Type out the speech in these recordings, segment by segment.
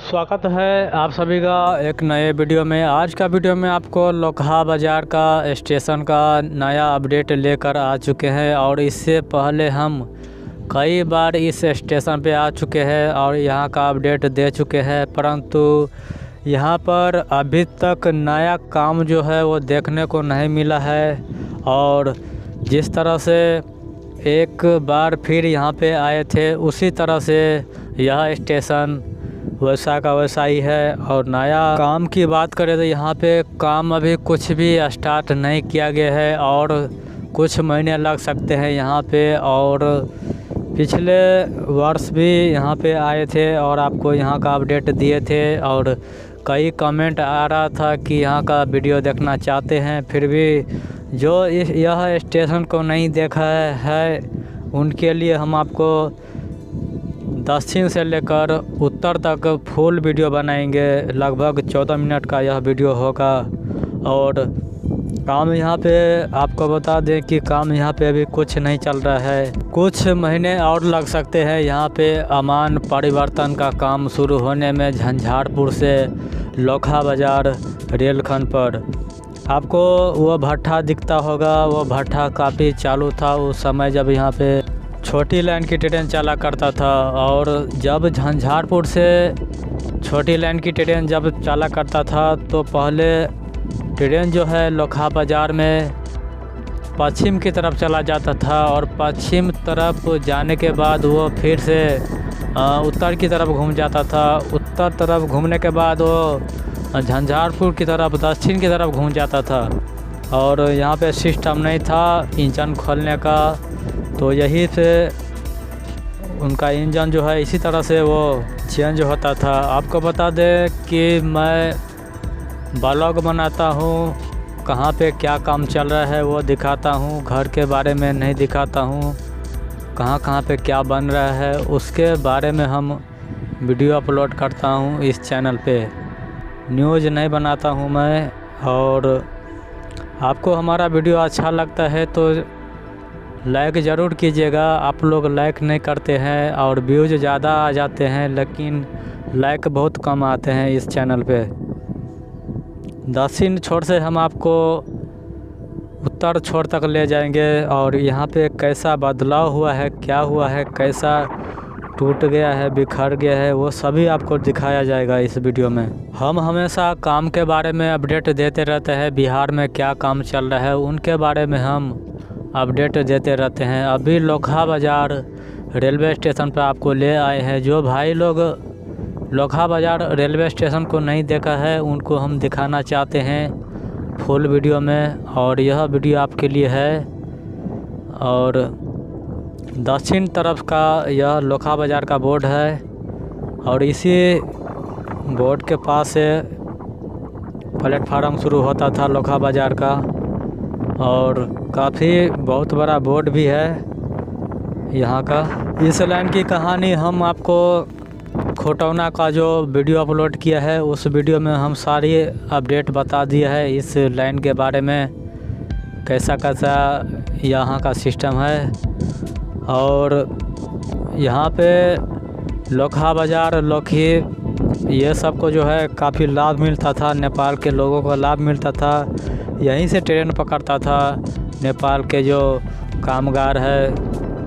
स्वागत है आप सभी का एक नए वीडियो में। आज का वीडियो में आपको लोकहा बाज़ार का स्टेशन का नया अपडेट लेकर आ चुके हैं और इससे पहले हम कई बार इस स्टेशन पे आ चुके हैं और यहाँ का अपडेट दे चुके हैं, परंतु यहाँ पर अभी तक नया काम जो है वो देखने को नहीं मिला है। और जिस तरह से एक बार फिर यहाँ पे आए थे उसी तरह से यह स्टेशन वैसा का वैसा ही है। और नया काम की बात करें तो यहाँ पे काम अभी कुछ भी स्टार्ट नहीं किया गया है और कुछ महीने लग सकते हैं यहाँ पे। और पिछले वर्ष भी यहाँ पे आए थे और आपको यहाँ का अपडेट दिए थे और कई कमेंट आ रहा था कि यहाँ का वीडियो देखना चाहते हैं, फिर भी जो यह स्टेशन को नहीं देखा है उनके लिए हम आपको दक्षिण से लेकर उत्तर तक फुल वीडियो बनाएंगे। लगभग 14 मिनट का यह वीडियो होगा। और काम यहाँ पे आपको बता दें कि काम यहाँ पे अभी कुछ नहीं चल रहा है, कुछ महीने और लग सकते हैं यहाँ पे अमान परिवर्तन का काम शुरू होने में। झंझारपुर से लोकहा बाज़ार रेलखंड पर आपको वो भट्ठा दिखता होगा, वो भट्ठा काफ़ी चालू था उस समय जब यहाँ पे छोटी लाइन की ट्रेन चला करता था। और जब झंझारपुर से छोटी लाइन की ट्रेन जब चला करता था तो पहले ट्रेन जो है लोकहा बाज़ार में पश्चिम की तरफ चला जाता था और पश्चिम तरफ जाने के बाद वो फिर से उत्तर की तरफ घूम जाता था। उत्तर तरफ घूमने के बाद वो झंझारपुर की तरफ दक्षिण की तरफ घूम जाता था। और यहाँ पे सिस्टम नहीं था इंजन खोलने का, तो यही से उनका इंजन जो है इसी तरह से वो चेंज होता था। आपको बता दें कि मैं ब्लॉग बनाता हूँ, कहाँ पे क्या काम चल रहा है वो दिखाता हूँ, घर के बारे में नहीं दिखाता हूँ, कहाँ कहाँ पे क्या बन रहा है उसके बारे में हम वीडियो अपलोड करता हूँ इस चैनल पे। न्यूज़ नहीं बनाता हूँ मैं। और आपको हमारा वीडियो अच्छा लगता है तो लाइक ज़रूर कीजिएगा। आप लोग लाइक नहीं करते हैं और व्यूज़ ज़्यादा आ जाते हैं लेकिन लाइक बहुत कम आते हैं इस चैनल पे। दक्षिण छोर से हम आपको उत्तर छोर तक ले जाएंगे और यहाँ पे कैसा बदलाव हुआ है, क्या हुआ है, कैसा टूट गया है, बिखर गया है, वो सभी आपको दिखाया जाएगा इस वीडियो में। हम हमेशा काम के बारे में अपडेट देते रहते हैं, बिहार में क्या काम चल रहा है उनके बारे में हम अपडेट देते रहते हैं। अभी लोकहा बाज़ार रेलवे स्टेशन पर आपको ले आए हैं। जो भाई लोग लोकहा बाज़ार रेलवे स्टेशन को नहीं देखा है उनको हम दिखाना चाहते हैं फुल वीडियो में, और यह वीडियो आपके लिए है। और दक्षिण तरफ का यह लोकहा बाज़ार का बोर्ड है और इसी बोर्ड के पास से प्लेटफार्म शुरू होता था लोकहा बाज़ार का। और काफ़ी बहुत बड़ा बोर्ड भी है यहाँ का। इस लाइन की कहानी हम आपको खोटौना का जो वीडियो अपलोड किया है उस वीडियो में हम सारी अपडेट बता दिए है इस लाइन के बारे में, कैसा कैसा यहाँ का सिस्टम है। और यहाँ पे लोकहा बाज़ार लोखी ये सब को जो है काफ़ी लाभ मिलता था, नेपाल के लोगों को लाभ मिलता था। यहीं से ट्रेन पकड़ता था नेपाल के जो कामगार है,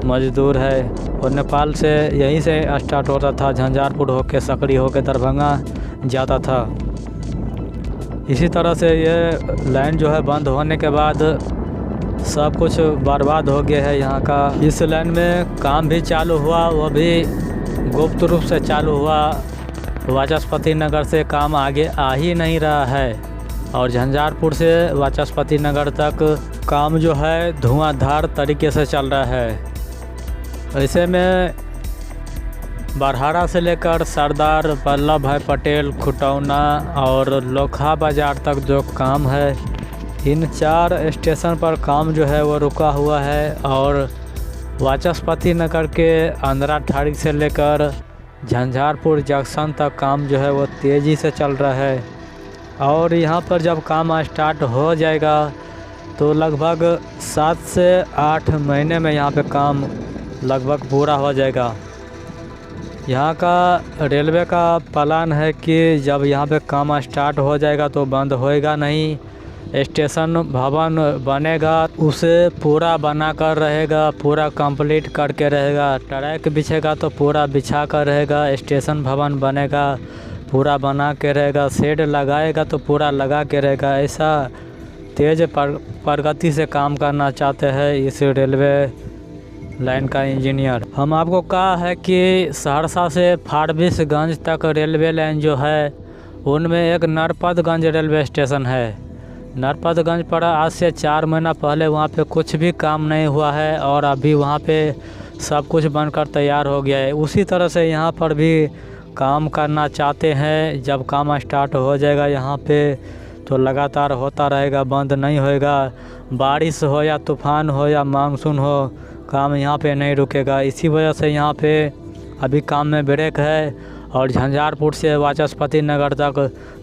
मज़दूर है, और नेपाल से यहीं से स्टार्ट होता था, झंझारपुर होके सकरी होके दरभंगा जाता था। इसी तरह से ये लाइन जो है बंद होने के बाद सब कुछ बर्बाद हो गया है यहाँ का। इस लाइन में काम भी चालू हुआ, वो भी गुप्त रूप से चालू हुआ। वाचस्पति नगर से काम आगे आ ही नहीं रहा है और झंझारपुर से वाचस्पति नगर तक काम जो है धुआंधार तरीके से चल रहा है। ऐसे में बरहारा से लेकर सरदार वल्लभ भाई पटेल, खुटौना और लोकहा बाज़ार तक जो काम है, इन 4 स्टेशन पर काम जो है वो रुका हुआ है। और वाचस्पति नगर के अंधरा ठाड़ी से लेकर झंझारपुर जंक्शन तक काम जो है वो तेज़ी से चल रहा है। और यहाँ पर जब काम स्टार्ट हो जाएगा तो लगभग 7 से 8 महीने में यहाँ पे काम लगभग पूरा हो जाएगा। यहाँ का रेलवे का प्लान है कि जब यहाँ पे काम स्टार्ट हो जाएगा तो बंद होएगा नहीं। स्टेशन भवन बनेगा, उसे पूरा बना कर रहेगा, पूरा कंप्लीट करके रहेगा। ट्रैक बिछेगा तो पूरा बिछा कर रहेगा। स्टेशन भवन बनेगा, पूरा बना के रहेगा। शेड लगाएगा तो पूरा लगा के रहेगा। ऐसा तेज़ प्रगति से काम करना चाहते हैं इस रेलवे लाइन का इंजीनियर। हम आपको कहा है कि सहरसा से फारबिसगंज तक रेलवे लाइन जो है उनमें एक नरपतगंज रेलवे स्टेशन है। नरपतगंज पर आज से 4 महीना पहले वहाँ पे कुछ भी काम नहीं हुआ है और अभी वहाँ पे सब कुछ बनकर तैयार हो गया है। उसी तरह से यहाँ पर भी काम करना चाहते हैं। जब काम स्टार्ट हो जाएगा यहाँ पे तो लगातार होता रहेगा, बंद नहीं होएगा। बारिश हो या तूफ़ान हो या मानसून हो, काम यहाँ पे नहीं रुकेगा। इसी वजह से यहाँ पे अभी काम में ब्रेक है और झंझारपुर से वाचस्पति नगर तक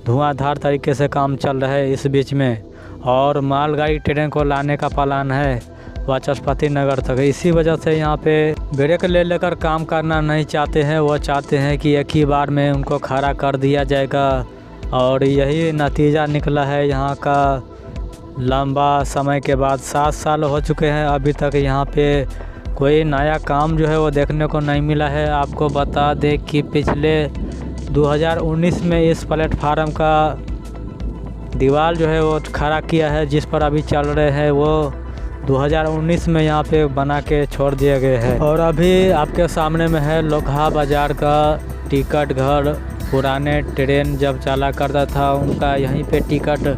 धुआंधार तरीके से काम चल रहा है इस बीच में। और मालगाड़ी ट्रेन को लाने का प्लान है वाचस्पति नगर तक। इसी वजह से यहाँ पे ब्रेक ले लेकर काम करना नहीं चाहते हैं। वो चाहते हैं कि एक ही बार में उनको खड़ा कर दिया जाएगा और यही नतीजा निकला है यहाँ का। लंबा समय के बाद 7 साल हो चुके हैं, अभी तक यहाँ पे कोई नया काम जो है वो देखने को नहीं मिला है। आपको बता दें कि पिछले 2019 में इस प्लेटफार्म का दीवार जो है वो खड़ा किया है, जिस पर अभी चल रहे हैं वो 2019 में यहाँ पे बना के छोड़ दिए गए हैं। और अभी आपके सामने में है लोकहा बाज़ार का टिकट घर। पुराने ट्रेन जब चला करता था उनका यहीं पे टिकट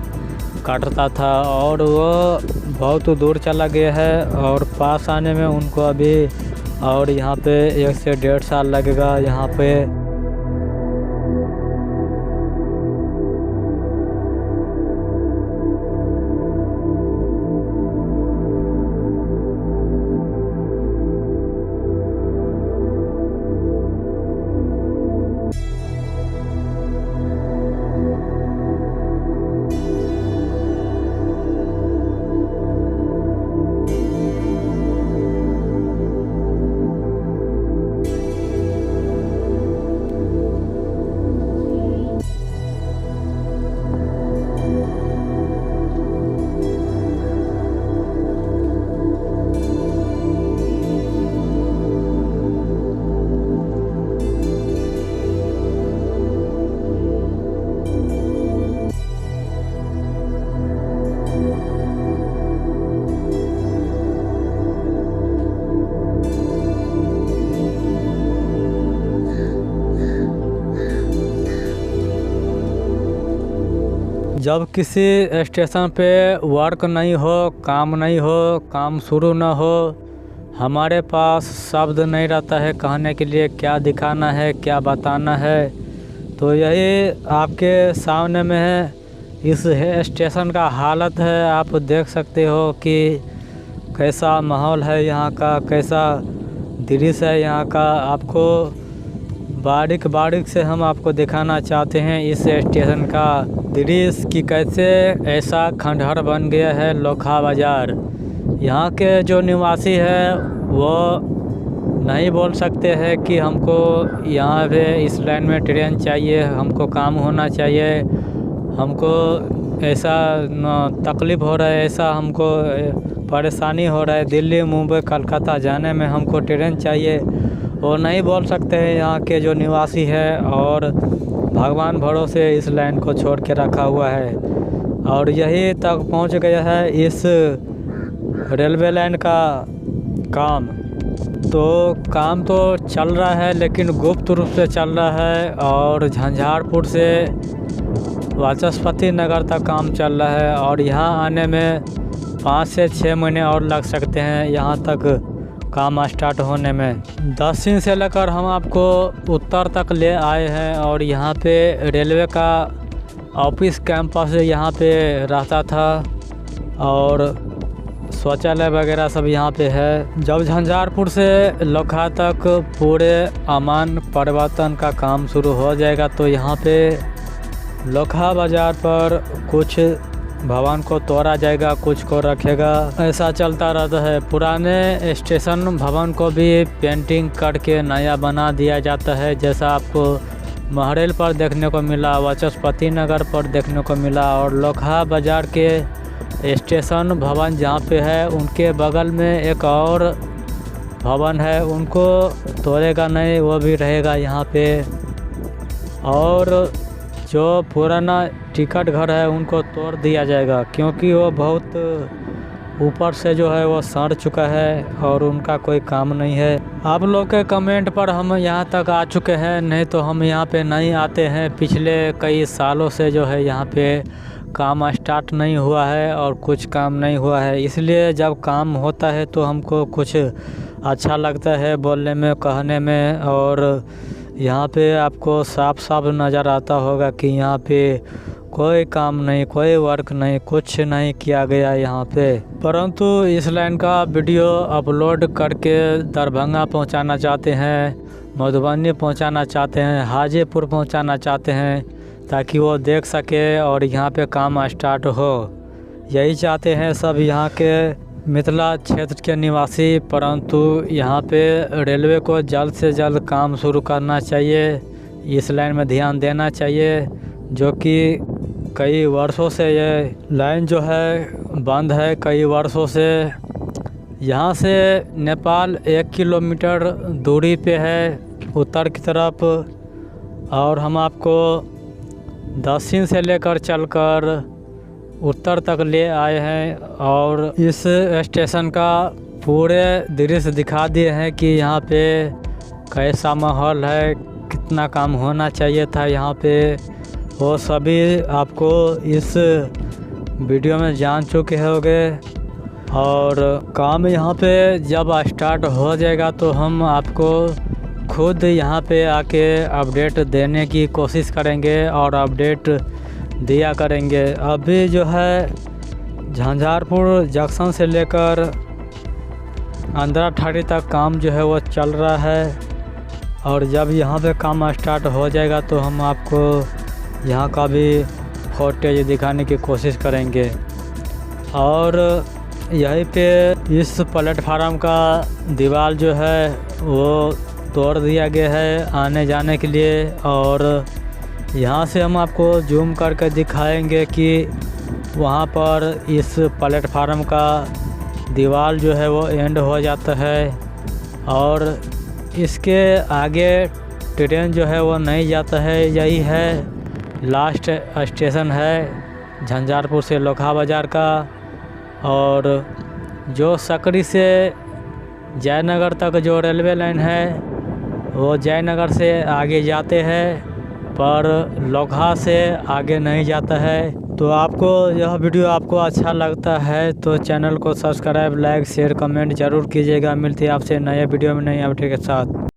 काटता था और वो बहुत दूर चला गया है और पास आने में उनको अभी और यहाँ पे 1 से 1.5 साल लगेगा यहाँ पे। जब किसी स्टेशन पे वर्क नहीं हो, काम नहीं हो, काम शुरू ना हो, हमारे पास शब्द नहीं रहता है कहने के लिए क्या दिखाना है, क्या बताना है। तो यही आपके सामने में है, इस स्टेशन का हालत है। आप देख सकते हो कि कैसा माहौल है यहाँ का, कैसा दृश्य है यहाँ का। आपको बारीक बारीक से हम आपको दिखाना चाहते हैं इस स्टेशन का दृश्य कि कैसे ऐसा खंडहर बन गया है लोकहा बाज़ार। यहाँ के जो निवासी है वो नहीं बोल सकते हैं कि हमको यहाँ पे इस लाइन में ट्रेन चाहिए, हमको काम होना चाहिए, हमको ऐसा तकलीफ़ हो रहा है, ऐसा हमको परेशानी हो रहा है, दिल्ली मुंबई कलकत्ता जाने में हमको ट्रेन चाहिए। वो नहीं बोल सकते हैं यहाँ के जो निवासी है और भगवान भरोसे इस लाइन को छोड़ के रखा हुआ है और यही तक पहुँच गया है इस रेलवे लाइन का काम। तो काम तो चल रहा है लेकिन गुप्त रूप से चल रहा है और झंझारपुर से वाचस्पति नगर तक काम चल रहा है और यहाँ आने में 5 से 6 महीने और लग सकते हैं यहाँ तक काम स्टार्ट होने में। दक्षिण से लेकर हम आपको उत्तर तक ले आए हैं और यहाँ पे रेलवे का ऑफिस कैंपस यहाँ पे रहता था और शौचालय वगैरह सब यहाँ पे है। जब झंझारपुर से लोकहा तक पूरे अमान परिवर्तन का काम शुरू हो जाएगा तो यहाँ पे लोकहा बाज़ार पर कुछ भवन को तोड़ा जाएगा, कुछ को रखेगा, ऐसा चलता रहता है। पुराने स्टेशन भवन को भी पेंटिंग करके नया बना दिया जाता है, जैसा आपको महरेल पर देखने को मिला, वाचस्पति नगर पर देखने को मिला। और लोकहा बाज़ार के स्टेशन भवन जहाँ पे है उनके बगल में एक और भवन है, उनको तोड़ेगा नहीं, वो भी रहेगा यहाँ पे। और जो पुराना टिकट घर है उनको तोड़ दिया जाएगा, क्योंकि वो बहुत ऊपर से जो है वो सड़ चुका है और उनका कोई काम नहीं है। आप लोग के कमेंट पर हम यहाँ तक आ चुके हैं, नहीं तो हम यहाँ पे नहीं आते हैं। पिछले कई सालों से जो है यहाँ पे काम स्टार्ट नहीं हुआ है और कुछ काम नहीं हुआ है, इसलिए जब काम होता है तो हमको कुछ अच्छा लगता है बोलने में, कहने में। और यहाँ पे आपको साफ साफ नज़र आता होगा कि यहाँ पे कोई काम नहीं, कोई वर्क नहीं, कुछ नहीं किया गया यहाँ पे। परंतु इस लाइन का वीडियो अपलोड करके दरभंगा पहुँचाना चाहते हैं, मधुबनी पहुँचाना चाहते हैं, हाजीपुर पहुँचाना चाहते हैं, ताकि वो देख सके और यहाँ पे काम स्टार्ट हो। यही चाहते हैं सब यहाँ के मिथिला क्षेत्र के निवासी। परंतु यहाँ पे रेलवे को जल्द से जल्द काम शुरू करना चाहिए, इस लाइन में ध्यान देना चाहिए, जो कि कई वर्षों से ये लाइन जो है बंद है, कई वर्षों से। यहाँ से नेपाल 1 किलोमीटर दूरी पे है उत्तर की तरफ, और हम आपको दक्षिण से लेकर चलकर उत्तर तक ले आए हैं और इस स्टेशन का पूरे दृश्य दिखा दिए हैं कि यहाँ पे कैसा माहौल है, कितना काम होना चाहिए था यहाँ पे, वो सभी आपको इस वीडियो में जान चुके होंगे। और काम यहाँ पे जब स्टार्ट हो जाएगा तो हम आपको खुद यहाँ पे आके अपडेट देने की कोशिश करेंगे और अपडेट दिया करेंगे। अभी जो है झंझारपुर जंक्शन से लेकर अंधराठाड़ी तक काम जो है वो चल रहा है, और जब यहाँ पे काम स्टार्ट हो जाएगा तो हम आपको यहाँ का भी फुटेज दिखाने की कोशिश करेंगे। और यहीं पे इस प्लेटफार्म का दीवार जो है वो तोड़ दिया गया है आने जाने के लिए, और यहाँ से हम आपको जूम करके दिखाएंगे कि वहाँ पर इस प्लेटफार्म का दीवार जो है वो एंड हो जाता है, और इसके आगे ट्रेन जो है वो नहीं जाता है। यही है लास्ट स्टेशन है झंझारपुर से लोकहा बाज़ार का। और जो सकरी से जयनगर तक जो रेलवे लाइन है वो जयनगर से आगे जाते हैं, पर लोकहा से आगे नहीं जाता है। तो आपको यह वीडियो आपको अच्छा लगता है तो चैनल को सब्सक्राइब, लाइक, शेयर, कमेंट जरूर कीजिएगा। मिलती है आपसे नए वीडियो में नई अपडेट के साथ।